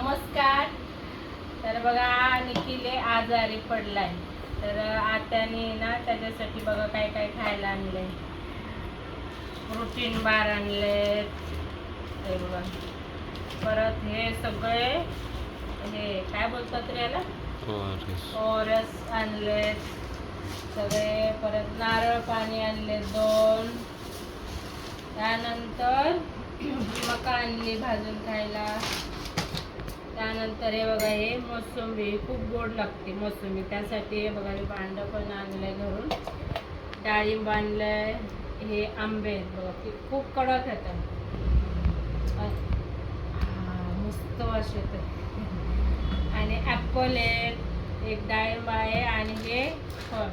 नमस्कार. तर बघा निखिल आजारी पडलाय. तर आत्याने ना त्याच्यासाठी बघा काय काय खायला आणले. प्रोटीन बार आणले हे बघा. परत हे सगळे हे काय बोलतात रे याला, ओरस आणले सगळे. परत नारळ पाणी आणले 2. त्यानंतर मका आणली भाजून खायला. त्यानंतर हे बघा हे मोसंबी खूप गोड लागते मोसंबी, त्यासाठी हे बघा हे भांडं पण आणलंय घरून. डाळिंब आणलंय. हे आंबे आहेत बघा की खूप कडक येतात. मस्त वास येतो. आणि ॲपल आहे, एक डाळिंब आहे आणि हे फळ.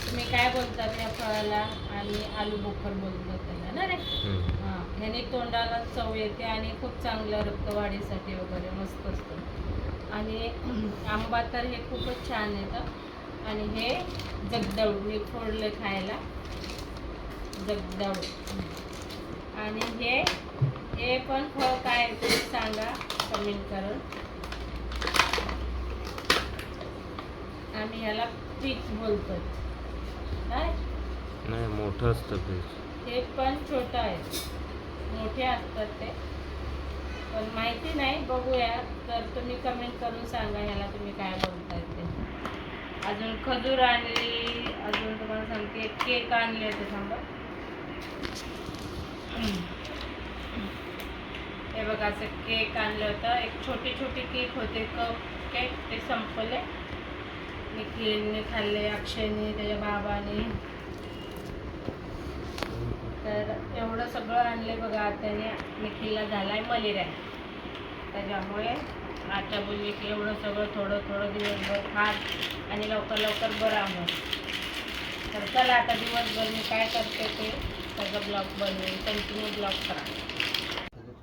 तुम्ही काय बोलतात या फळाला? आणि आलू बोखर बोलतात त्याला ना रे. हां, ह्याने तोंडाला चव येते आणि खूप चांगलं रक्तवाढीसाठी वगैरे मस्त असतं. आणि आंबा तर हे खूपच छान येतं. आणि हे जगदाळू हे फोडले खायला, जगदाळू. आणि हे पण फळ काय ते सांगा कमेंट करून. आम्ही ह्याला पीच बोलतो. काय नाही, मोठं असतं पीच. हे पण छोटं आहे, मोठे असतात ते पण माहिती नाही. बघूया, तर तुम्ही कमेंट करून सांगा ह्याला तुम्ही काय बोलताय ते. अजून खजूर आणली. अजून तुम्हाला सांगते केक आणले ते थांबा. हे बघा असं केक आणलं होतं. एक छोटे छोटे केक होते, कप केक, ते संपले. निखिलने खाल्ले, अक्षयने, त्याच्या बाबाने. तर एवढं सगळं आणले बघा. त्याने निखिलला झालाय मलेरिया, त्याच्यामुळे आता बोलली की एवढं सगळं थोडं थोडं दिवसभर खा आणि लवकर लवकर बरं आहो. तर चला आता दिवसभर मी काय करते ते सगळं ब्लॉग बनवेन, कंटिन्यू ब्लॉग करा.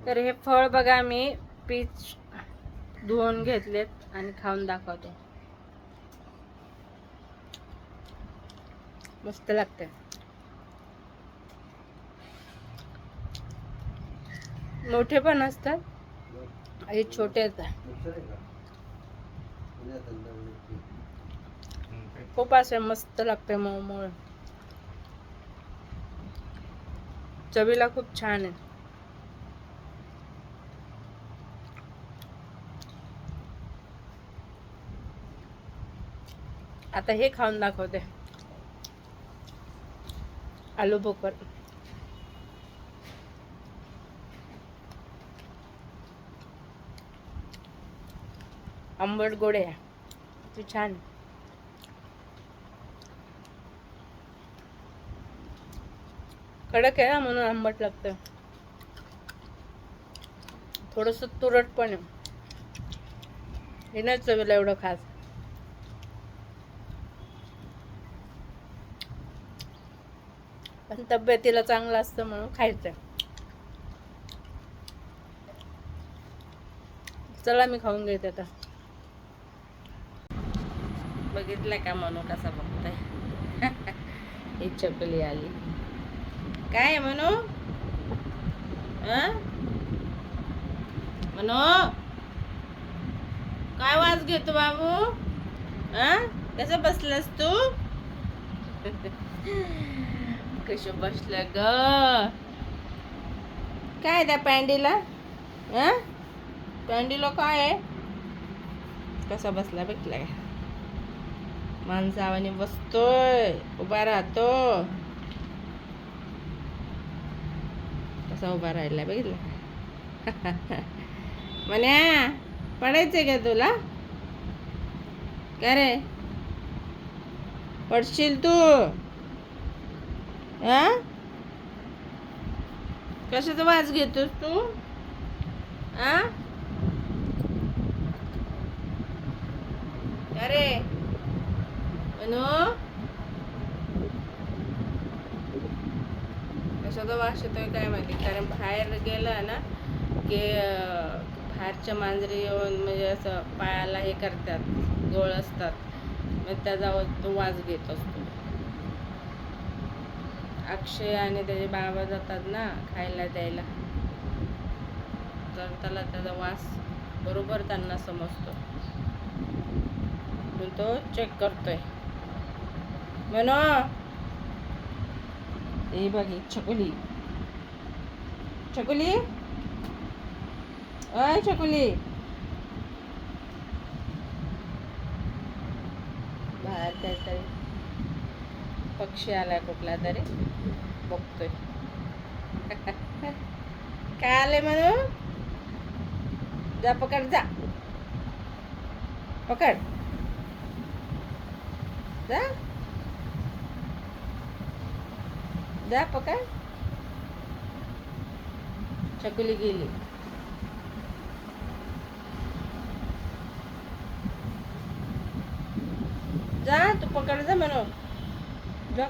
तर हे फळ बघा मी पीच धुवून घेतलेत आणि खाऊन दाखवतो. मस्त लागते. मोठे पण असतात आणि छोटे असतात. खूप असे मस्त लागते, मऊ चवीला खूप छान आहे. आता हे खाऊन दाखवते, आलू बोकर. आंबट गोड आहे, ते छान. कडक आहे ना म्हणून आंबट लागतं. थोडस तुरट पण आहे. हे नाही चवीला एवढं खास. पण तब्येतीला चांगलं असतं म्हणून खायचं. चला मी खाऊन घेते आता. बघितलं का मनू कसा बघताय. ही चपली आली. काय म्हणू म्हणू काय वाज घेतो बाबू? कसं बसलास तू? कसं बसलं ग? काय त्या पॅन्डीला? पॅन्डीला काय आहे? कसा बसला भेटलाय? माणसावानी बसतोय, उभा राहतो. कसा उभा राहिला बघितलं? म्हण्या पडायचंय का तुला? काय रे, पडशील तू? कशाचा वाज घेतोस तू? अरे म्हणू कशाचा वास येतोय काय माहिती. कारण बाहेर गेलं ना की बाहेरच्या मांजरी येऊन म्हणजे असं पायाला हे करतात, गोळ असतात, मग त्याचा तो वास घेत असतो. अक्षय आणि त्याचे बाबा जातात ना खायला द्यायला, तर त्याला त्याचा वास बरोबर त्यांना समजतो. म्हणून तो चेक करतोय. म्हणो हे बघ ही छकुली. छकुली अय छकुली, बाहेर काहीतरी पक्षी आलाय कुठला तरी, बघतोय. काय आलंय म्हणू? जा पकड, जा पकड, जा जा पकड. छकुली गेली. जा तू पकड, जा म्हणू. जा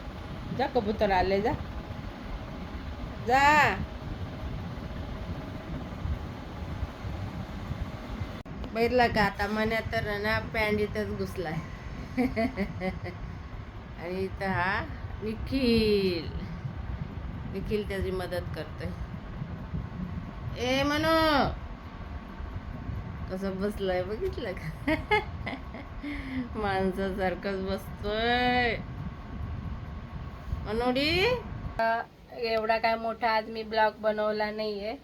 जा, कबूतर आले, जा जा. बघितलं का आता मन्या तर ना पॅन्टीतच घुसलाय. आणि इथं हा निखिल, निखिल त्याची मदत करतोय. ए म्हणू कसं बसलाय बघितलं का? माणसासारखंच बसतोय मनोडी. एवढा काय मोठा आज मी ब्लॉग बनवला नाहीये.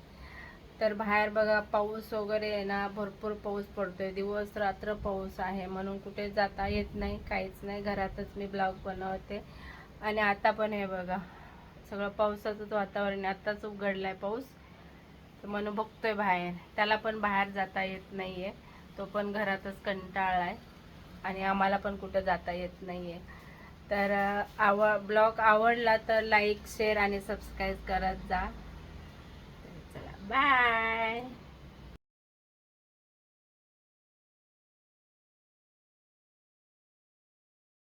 तर बाहेर बघा पाऊस वगैरे आहे ना, भरपूर पाऊस पडतोय, दिवस रात्र पाऊस आहे, म्हणून कुठे जाता येत नाही, काहीच नाही. घरातच मी ब्लॉग बनवते. आणि आता पण हे बघा सगळं पावसाचंच वातावरण. आताच उघडलाय पाऊस, तर म्हणून बघतोय बाहेर. त्याला पण बाहेर जाता येत नाहीये, तो पण घरातच कंटाळलाय. आणि आम्हाला पण कुठं जाता येत नाहीये. तर ब्लॉग आवडला तर लाईक, शेअर आणि सबस्क्राईब करत जा. चला बाय.